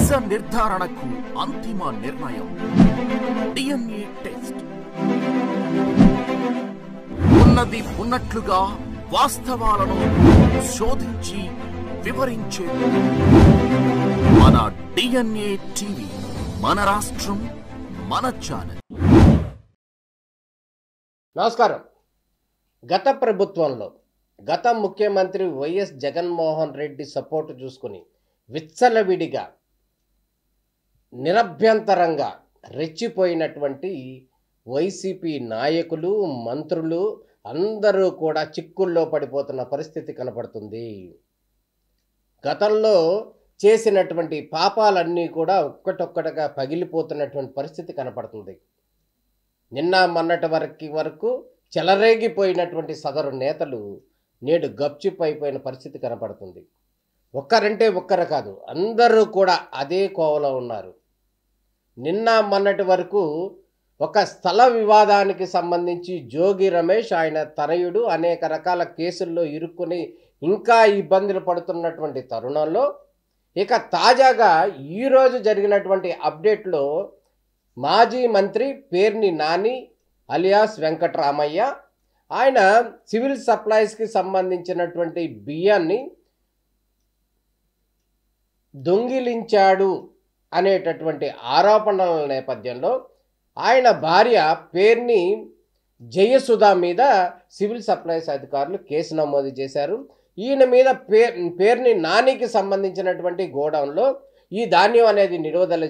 నిజ నిర్ధారణకు అంతిమ నిర్ణయం డిఎన్ఏ టెస్ట్. ఉన్నది ఉన్నట్లుగా వాస్తవాలను శోధించి వివరించే మన డిఎన్ఏ టీవీ, మన రాష్ట్రం, మన ఛానల్. నమస్కారం. గత ప్రభుత్వంలో గత ముఖ్యమంత్రి వైఎస్ జగన్మోహన్ రెడ్డి సపోర్టు చూసుకుని విచ్చలవిడిగా నిరభ్యంతరంగా రెచ్చిపోయినటువంటి వైసీపీ నాయకులు, మంత్రులు అందరూ కూడా చిక్కుల్లో పడిపోతున్న పరిస్థితి కనపడుతుంది. గతంలో చేసినటువంటి పాపాలన్నీ కూడా ఒక్కటొక్కటిగా పగిలిపోతున్నటువంటి పరిస్థితి కనపడుతుంది. నిన్న మొన్నటి వరకు చెలరేగిపోయినటువంటి సదరు నేతలు నేడు గప్చుప్ అయిపోయిన పరిస్థితి కనపడుతుంది. ఒక్కరంటే ఒక్కరు కాదు, అందరూ కూడా అదే కోవలో ఉన్నారు. నిన్న మొన్నటి వరకు ఒక స్థల వివాదానికి సంబంధించి జోగి రమేష్, ఆయన తనయుడు అనేక రకాల కేసుల్లో ఇరుక్కుని ఇంకా ఇబ్బందులు పడుతున్నటువంటి తరుణంలో ఇక తాజాగా ఈరోజు జరిగినటువంటి అప్డేట్లో మాజీ మంత్రి పేర్ని నాని అలియాస్ వెంకటరామయ్య, ఆయన సివిల్ సప్లైస్కి సంబంధించినటువంటి బియ్యాన్ని దొంగిలించాడు అనేటటువంటి ఆరోపణల నేపథ్యంలో ఆయన భార్య పేర్ని జయసుధ మీద సివిల్ సప్లైస్ అధికారులు కేసు నమోదు చేశారు. ఈయన మీద పేర్ని నానికి సంబంధించినటువంటి గోడౌన్లో ఈ ధాన్యం అనేది నిలుపుదల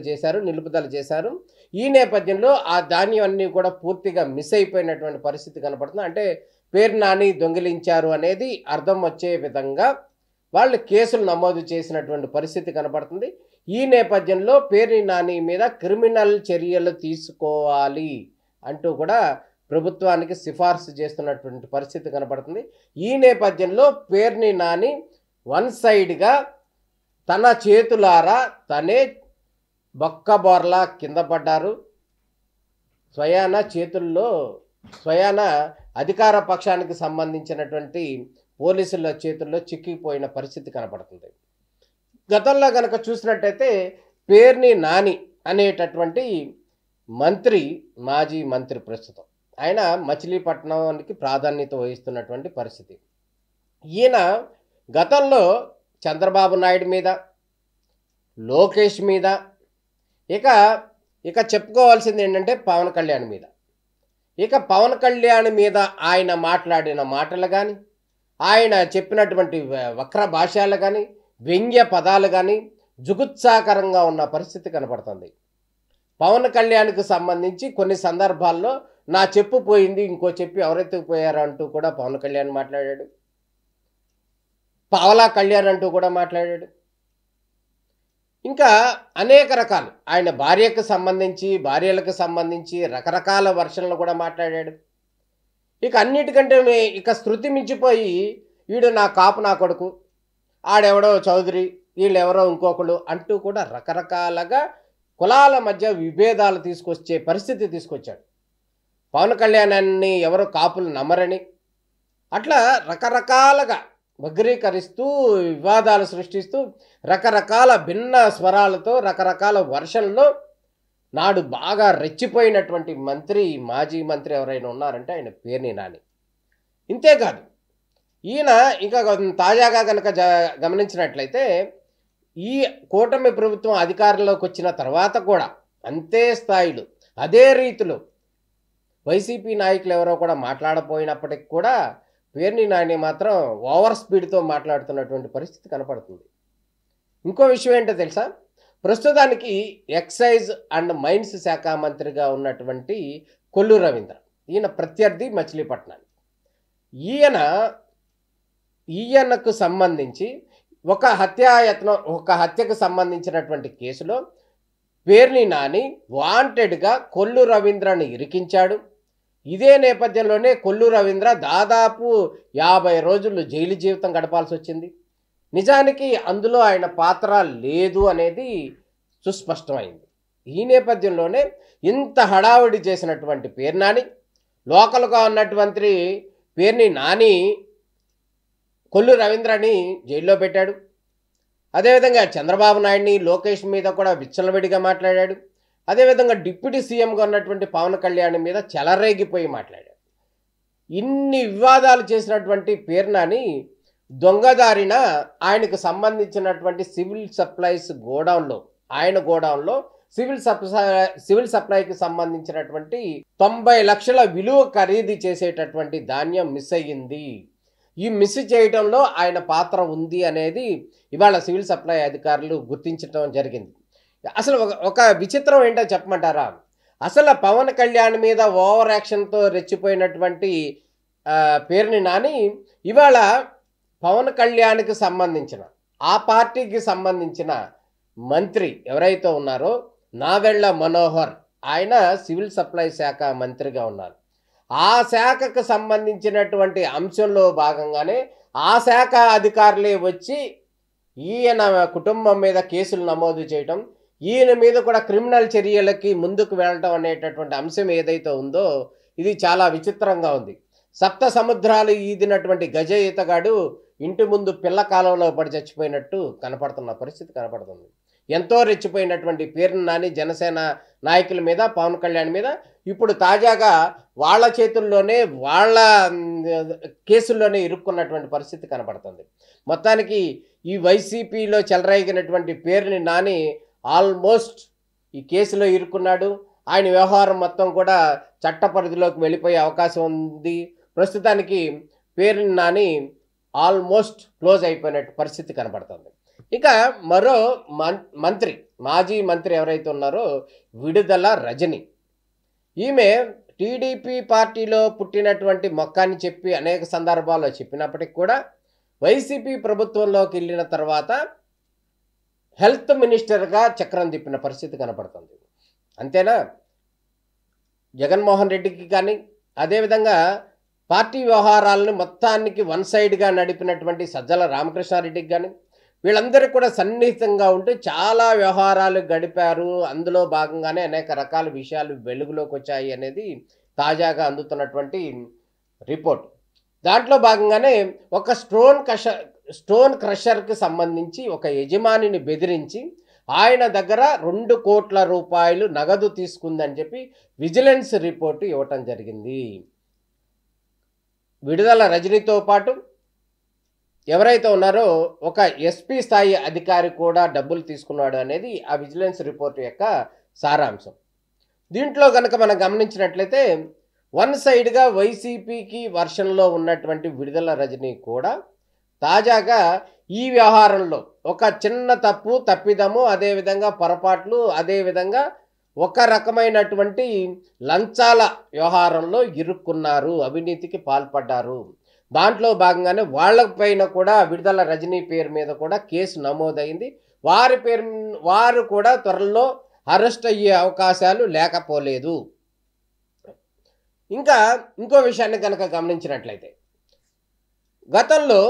చేశారు. ఈ నేపథ్యంలో ఆ ధాన్యం అన్నీ కూడా పూర్తిగా మిస్ అయిపోయినటువంటి పరిస్థితి కనపడుతుంది. అంటే పేరు నాని దొంగిలించారు అనేది అర్థం వచ్చే విధంగా వాళ్ళు కేసులు నమోదు చేసినటువంటి పరిస్థితి కనపడుతుంది. ఈ నేపథ్యంలో పేర్ని నాని మీద క్రిమినల్ చర్యలు తీసుకోవాలి అంటూ కూడా ప్రభుత్వానికి సిఫార్సు చేస్తున్నటువంటి పరిస్థితి కనపడుతుంది. ఈ నేపథ్యంలో పేర్ని నాని వన్ సైడ్గా తన చేతులారా తనే బొక్కబోర్లా కింద పడ్డారు. స్వయాన అధికార పక్షానికి సంబంధించినటువంటి పోలీసుల చేతుల్లో చిక్కిపోయిన పరిస్థితి కనపడుతుంది. గతంలో కనుక చూసినట్టయితే పేర్ని నాని అనేటటువంటి మంత్రి, మాజీ మంత్రి, ప్రస్తుతం ఆయన మచిలీపట్నానికి ప్రాధాన్యత వహిస్తున్నటువంటి పరిస్థితి. ఈయన గతంలో చంద్రబాబు నాయుడు మీద, లోకేష్ మీద, ఇక చెప్పుకోవాల్సింది ఏంటంటే పవన్ కళ్యాణ్ మీద. ఇక పవన్ కళ్యాణ్ మీద ఆయన మాట్లాడిన మాటలు కానీ, ఆయన చెప్పినటువంటి వక్ర భాషలు కానీ, వ్యంగ్య పదాలు కానీ జుగుత్సాకరంగా ఉన్న పరిస్థితి కనపడుతుంది. పవన్ కళ్యాణ్కి సంబంధించి కొన్ని సందర్భాల్లో నా చెప్పు పోయింది, ఇంకో చెప్పి ఎవరెత్తుకుపోయారు అంటూ కూడా పవన్ కళ్యాణ్ మాట్లాడాడు. పావలా కళ్యాణ్ అంటూ కూడా మాట్లాడాడు. ఇంకా అనేక రకాలు ఆయన భార్యలకు సంబంధించి రకరకాల వర్షన్లు కూడా మాట్లాడాడు. ఇక అన్నిటికంటే ఇక శృతి మించిపోయి వీడు నా కాపు నా కొడుకు, ఆడెవడో చౌదరి, వీళ్ళెవరో ఇంకొకళ్ళు అంటూ కూడా రకరకాలుగా కులాల మధ్య విభేదాలు తీసుకొచ్చే పరిస్థితి తీసుకొచ్చాడు. పవన్ కళ్యాణాన్ని ఎవరో కాపులు నమ్మరని అట్లా రకరకాలుగా వగ్రీకరిస్తూ వివాదాలు సృష్టిస్తూ రకరకాల భిన్న స్వరాలతో రకరకాల వర్షన్లో నాడు బాగా రెచ్చిపోయినటువంటి మాజీ మంత్రి ఎవరైనా ఉన్నారంటే ఆయన పేర్ని నాని. ఇంతేకాదు ఈయన ఇంకా తాజాగా కనుక గమనించినట్లయితే ఈ కూటమి ప్రభుత్వం అధికారంలోకి వచ్చిన తర్వాత కూడా అంతే స్థాయిలో అదే రీతిలో వైసీపీ నాయకులు ఎవరో కూడా మాట్లాడపోయినప్పటికి కూడా పేర్ని నాని మాత్రం ఓవర్ స్పీడ్తో మాట్లాడుతున్నటువంటి పరిస్థితి కనపడుతుంది. ఇంకో విషయం ఏంటో తెలుసా, ప్రస్తుతానికి ఎక్సైజ్ అండ్ మైన్స్ శాఖ మంత్రిగా ఉన్నటువంటి కొల్లు రవీంద్ర, ఈయన ప్రత్యర్థి మచిలీపట్నానికి. ఈయనకు సంబంధించి ఒక హత్యకు సంబంధించినటువంటి కేసులో పేర్ని నాని వాంటెడ్గా కొల్లు రవీంద్రని ఇరికించాడు. ఇదే నేపథ్యంలోనే కొల్లు రవీంద్ర దాదాపు 50 రోజులు జైలు జీవితం గడపాల్సి వచ్చింది. నిజానికి అందులో ఆయన పాత్ర లేదు అనేది సుస్పష్టమైంది. ఈ నేపథ్యంలోనే ఇంత హడావుడి చేసినటువంటి పేర్ని నాని, లోకల్గా ఉన్నటువంటి పేర్ని నాని కొల్లు రవీంద్రని జైల్లో పెట్టాడు. అదేవిధంగా చంద్రబాబు నాయుడిని లోకేష్ మీద కూడా విచ్చలవిడిగా మాట్లాడాడు. అదేవిధంగా డిప్యూటీ సీఎంగా ఉన్నటువంటి పవన్ కళ్యాణ్ మీద చెలరేగిపోయి మాట్లాడాడు. ఇన్ని వివాదాలు చేసినటువంటి పేరు నాని దొంగదారిన ఆయనకు సంబంధించినటువంటి సివిల్ సప్లైస్ గోడౌన్లో, ఆయన గోడౌన్లో సివిల్ సప్లైకి సంబంధించినటువంటి 90 లక్షల విలువ ఖరీదు చేసేటటువంటి ధాన్యం మిస్ అయ్యింది. ఈ మిస్ చేయడంలో ఆయన పాత్ర ఉంది అనేది ఇవాళ సివిల్ సప్లై అధికారులు గుర్తించడం జరిగింది. అసలు ఒక విచిత్రం ఏంటో చెప్పమంటారా? అసలు పవన్ కళ్యాణ్ మీద ఓవర్ యాక్షన్తో రెచ్చిపోయినటువంటి పేరుని నాని ఇవాళ పవన్ కళ్యాణ్కి సంబంధించిన, ఆ పార్టీకి సంబంధించిన మంత్రి ఎవరైతే ఉన్నారో నాదెళ్ల మనోహర్, ఆయన సివిల్ సప్లై శాఖ మంత్రిగా ఉన్నారు. ఆ శాఖకు సంబంధించినటువంటి అంశంలో భాగంగానే ఆ శాఖ అధికారులే వచ్చి ఈయన కుటుంబం మీద కేసులు నమోదు చేయటం, ఈయన మీద కూడా క్రిమినల్ చర్యలకి ముందుకు వెళ్ళటం అనేటటువంటి అంశం ఏదైతే ఉందో ఇది చాలా విచిత్రంగా ఉంది. సప్త సముద్రాలు ఈదినటువంటి గజ ఈతగాడు ఇంటి ముందు పిల్ల కాలంలో పడి చచ్చిపోయినట్టు కనపడుతున్న పరిస్థితి కనపడుతుంది. ఎంతో రెచ్చిపోయినటువంటి పేరుని నాని జనసేన నాయకుల మీద, పవన్ కళ్యాణ్ మీద ఇప్పుడు తాజాగా వాళ్ళ చేతుల్లోనే, వాళ్ళ కేసుల్లోనే ఇరుక్కున్నటువంటి పరిస్థితి కనపడుతుంది. మొత్తానికి ఈ వైసీపీలో చెలరేగినటువంటి పేరుని నాని ఆల్మోస్ట్ ఈ కేసులో ఇరుక్కున్నాడు. ఆయన వ్యవహారం మొత్తం కూడా చట్ట పరిధిలోకి వెళ్ళిపోయే అవకాశం ఉంది. ప్రస్తుతానికి పేరుని నాని ఆల్మోస్ట్ క్లోజ్ అయిపోయినట్టు పరిస్థితి కనపడుతుంది. ఇక మరో మంత్రి, మాజీ మంత్రి ఎవరైతే ఉన్నారో విడుదల రజని, ఈమె టీడీపీ పార్టీలో పుట్టినటువంటి మొక్కాన్ని చెప్పి అనేక సందర్భాల్లో చెప్పినప్పటికీ కూడా వైసీపీ ప్రభుత్వంలోకి వెళ్ళిన తర్వాత హెల్త్ మినిస్టర్గా చక్రం తిప్పిన పరిస్థితి కనపడుతుంది. అంతేనా? జగన్మోహన్ రెడ్డికి కానీ, అదేవిధంగా పార్టీ వ్యవహారాలను మొత్తానికి వన్ సైడ్గా నడిపినటువంటి సజ్జల రామకృష్ణారెడ్డికి కానీ, వీళ్ళందరూ కూడా సన్నిహితంగా ఉంటూ చాలా వ్యవహారాలు గడిపారు. అందులో భాగంగానే అనేక రకాల విషయాలు వెలుగులోకి వచ్చాయి అనేది తాజాగా అందుతున్నటువంటి రిపోర్ట్. దాంట్లో భాగంగానే ఒక స్టోన్ క్రషర్కి సంబంధించి ఒక యజమానిని బెదిరించి ఆయన దగ్గర 2 కోట్ల రూపాయలు నగదు తీసుకుందని చెప్పి విజిలెన్స్ రిపోర్టు ఇవ్వటం జరిగింది. విడుదల రజనీతో పాటు ఎవరైతే ఉన్నారో ఒక ఎస్పీ స్థాయి అధికారి కూడా డబ్బులు తీసుకున్నాడు అనేది ఆ విజిలెన్స్ రిపోర్ట్ యొక్క సారాంశం. దీంట్లో కనుక మనం గమనించినట్లయితే వన్ సైడ్గా వైసీపీకి వర్షన్లో ఉన్నటువంటి విడుదల రజనీ కూడా తాజాగా ఈ వ్యవహారంలో ఒక చిన్న తప్పిదము, అదేవిధంగా పొరపాట్లు, అదేవిధంగా ఒక రకమైనటువంటి లంచాల వ్యవహారంలో ఇరుక్కున్నారు, అవినీతికి పాల్పడ్డారు. దాంట్లో భాగంగానే వాళ్ళపైన కూడా విడుదల రజనీ పేరు మీద కూడా కేసు నమోదైంది. వారు కూడా త్వరలో అరెస్ట్ అయ్యే అవకాశాలు లేకపోలేదు. ఇంకా ఇంకో విషయాన్ని కనుక గమనించినట్లయితే గతంలో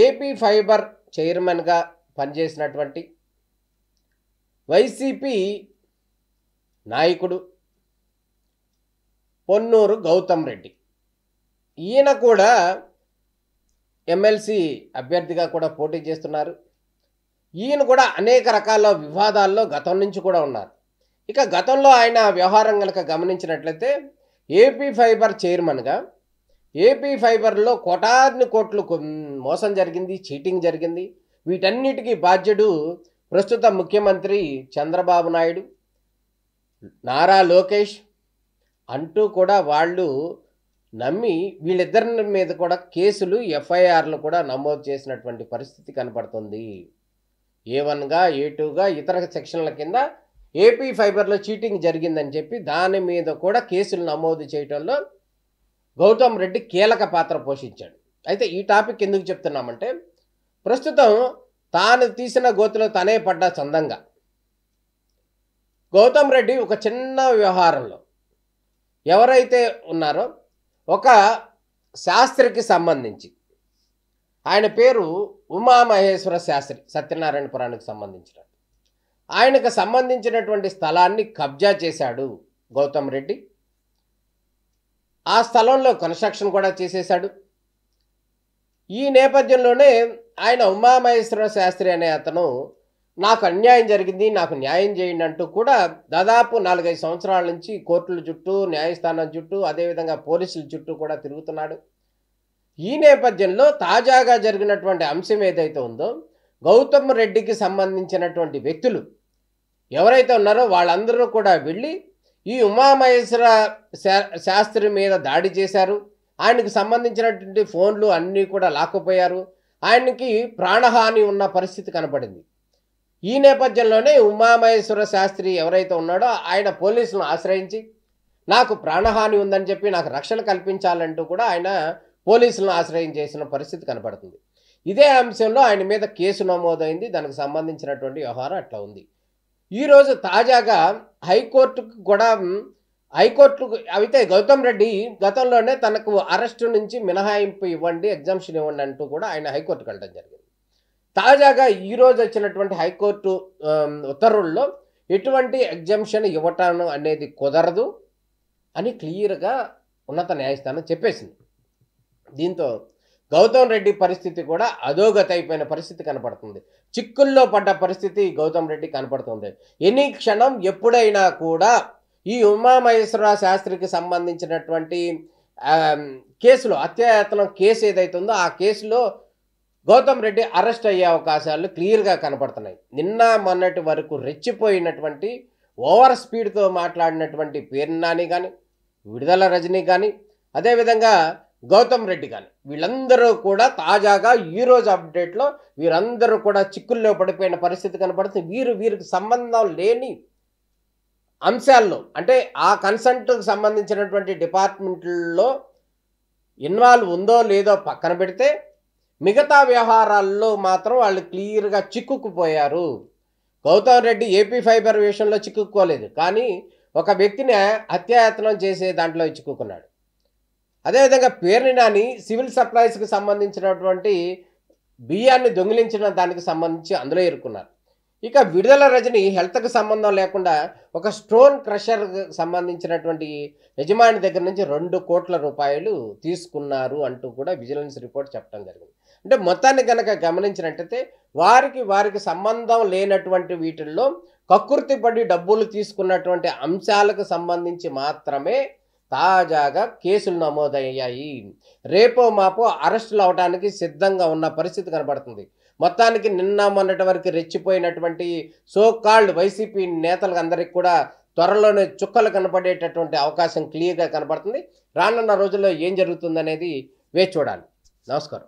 ఏపీ ఫైబర్ చైర్మన్గా పనిచేసినటువంటి వైసీపీ నాయకుడు పొన్నూరు గౌతమ్ రెడ్డి, ఈయన కూడా ఎమ్మెల్సీ అభ్యర్థిగా కూడా పోటీ చేస్తున్నారు. ఈయన కూడా అనేక రకాల వివాదాల్లో గతం నుంచి కూడా ఉన్నారు. ఇక గతంలో ఆయన వ్యవహారం కనుక గమనించినట్లయితే ఏపీ ఫైబర్ చైర్మన్గా ఏపీ ఫైబర్లో కోటాను కోట్లు మోసం జరిగింది, చీటింగ్ జరిగింది. వీటన్నిటికీ బాధ్యుడు ప్రస్తుత ముఖ్యమంత్రి చంద్రబాబు నాయుడు, నారా లోకేష్ అంటూ కూడా వాళ్ళు నమ్మి వీళ్ళిద్దరి మీద కూడా కేసులు, ఎఫ్ఐఆర్లు కూడా నమోదు చేసినటువంటి పరిస్థితి కనపడుతుంది. A1గా, A2గా ఇతర సెక్షన్ల కింద ఏపీ ఫైబర్లో చీటింగ్ జరిగిందని చెప్పి దాని మీద కూడా కేసులు నమోదు చేయడంలో గౌతమ్ రెడ్డి కీలక పాత్ర పోషించాడు. అయితే ఈ టాపిక్ ఎందుకు చెప్తున్నామంటే ప్రస్తుతం తాను తీసిన గోతులో తనే పడ్డ చందంగా గౌతమ్ రెడ్డి ఒక చిన్న వ్యవహారంలో ఎవరైతే ఉన్నారో ఒక శాస్త్రికి సంబంధించి, ఆయన పేరు ఉమామహేశ్వర శాస్త్రి, సత్యనారాయణపురానికి సంబంధించిన ఆయనకు సంబంధించినటువంటి స్థలాన్ని కబ్జా చేశాడు గౌతమ్ రెడ్డి. ఆ స్థలంలో కన్స్ట్రక్షన్ కూడా చేసేశాడు. ఈ నేపథ్యంలోనే ఆయన ఉమామహేశ్వర శాస్త్రి అనే అతను నాకు అన్యాయం జరిగింది, నాకు న్యాయం చేయండి అంటూ కూడా దాదాపు 4-5 సంవత్సరాల నుంచి కోర్టుల చుట్టూ, న్యాయస్థానం చుట్టూ, అదేవిధంగా పోలీసుల చుట్టూ కూడా తిరుగుతున్నాడు. ఈ నేపథ్యంలో తాజాగా జరిగినటువంటి అంశం ఏదైతే ఉందో, గౌతమ్ రెడ్డికి సంబంధించినటువంటి వ్యక్తులు ఎవరైతే ఉన్నారో వాళ్ళందరూ కూడా వెళ్ళి ఈ ఉమామహేశ్వర శాస్త్రి మీద దాడి చేశారు. ఆయనకు సంబంధించినటువంటి ఫోన్లు అన్నీ కూడా లాక్కుపోయారు. ఆయనకి ప్రాణహాని ఉన్న పరిస్థితి కనపడింది. ఈ నేపథ్యంలోనే ఉమామహేశ్వర శాస్త్రి ఎవరైతే ఉన్నాడో ఆయన పోలీసులను ఆశ్రయించి నాకు ప్రాణహాని ఉందని చెప్పి నాకు రక్షణ కల్పించాలంటూ కూడా ఆయన పోలీసులను ఆశ్రయించేసిన పరిస్థితి కనపడుతుంది. ఇదే అంశంలో ఆయన మీద కేసు నమోదైంది. దానికి సంబంధించినటువంటి వ్యవహారం అట్లా ఉంది. ఈరోజు తాజాగా హైకోర్టుకు అయితే గౌతమ్ రెడ్డి గతంలోనే తనకు అరెస్టు నుంచి మినహాయింపు ఇవ్వండి, ఎగ్జామ్షన్ ఇవ్వండి అంటూ కూడా ఆయన హైకోర్టుకు వెళ్ళడం జరిగింది. తాజాగా ఈరోజు వచ్చినటువంటి హైకోర్టు ఉత్తర్వుల్లో ఎటువంటి ఎగ్జామ్షన్ ఇవ్వటం అనేది కుదరదు అని క్లియర్గా ఉన్నత న్యాయస్థానం చెప్పేసింది. దీంతో గౌతమ్ రెడ్డి పరిస్థితి కూడా అధోగతి అయిపోయిన పరిస్థితి కనపడుతుంది. చిక్కుల్లో పడ్డ పరిస్థితి గౌతమ్ రెడ్డి కనపడుతుంది. ఎన్ని క్షణం ఎప్పుడైనా కూడా ఈ ఉమామహేశ్వర శాస్త్రికి సంబంధించినటువంటి కేసులో హత్యాయత్నం కేసు ఏదైతే ఉందో ఆ కేసులో గౌతమ్ రెడ్డి అరెస్ట్ అయ్యే అవకాశాలు క్లియర్గా కనపడుతున్నాయి. నిన్న మొన్నటి వరకు రెచ్చిపోయినటువంటి ఓవర్ స్పీడ్తో మాట్లాడినటువంటి పేర్ని నాని కానీ, విడుదల రజనీ కానీ, అదేవిధంగా గౌతమ్ రెడ్డి కానీ వీళ్ళందరూ కూడా తాజాగా ఈరోజు అప్డేట్లో వీరందరూ కూడా చిక్కుల్లో పడిపోయిన పరిస్థితి కనపడుతుంది. వీరికి సంబంధం లేని అంశాల్లో అంటే ఆ కన్సల్ట్కి సంబంధించినటువంటి డిపార్ట్మెంట్లో ఇన్వాల్వ్ ఉందో లేదో పక్కన పెడితే మిగతా వ్యవహారాల్లో మాత్రం వాళ్ళు క్లియర్గా చిక్కుకుపోయారు. గౌతమ్ రెడ్డి ఏపీ ఫైబర్ విషయంలో చిక్కుకోలేదు, కానీ ఒక వ్యక్తిని హత్యాయత్నం చేసే దాంట్లో చిక్కుకున్నాడు. అదేవిధంగా పేర్ని నాని సివిల్ సప్లైస్కి సంబంధించినటువంటి బియ్యాన్ని దొంగిలించిన దానికి సంబంధించి అందులో ఇరుక్కున్నారు. ఇక విడుదల రజని హెల్త్కి సంబంధం లేకుండా ఒక స్టోన్ క్రషర్కి సంబంధించినటువంటి యజమాని దగ్గర నుంచి 2 కోట్ల రూపాయలు తీసుకున్నారు అంటూ కూడా విజిలెన్స్ రిపోర్ట్ చెప్పడం జరిగింది. అంటే మొత్తాన్ని కనుక గమనించినట్టయితే వారికి సంబంధం లేనటువంటి వీటిల్లో కక్కుర్తిపడి డబ్బులు తీసుకున్నటువంటి అంశాలకు సంబంధించి మాత్రమే తాజాగా కేసులు నమోదయ్యాయి. రేపో మాపో అరెస్టులు అవడానికి సిద్ధంగా ఉన్న పరిస్థితి కనబడుతుంది. మొత్తానికి నిన్న మొన్నటి వరకు రెచ్చిపోయినటువంటి సోకాల్డ్ వైసీపీ నేతలకు అందరికీ కూడా త్వరలోనే చుక్కలు కనపడేటటువంటి అవకాశం క్లియర్గా కనబడుతుంది. రానున్న రోజుల్లో ఏం జరుగుతుందనేది వేచి చూడాలి. నమస్కారం.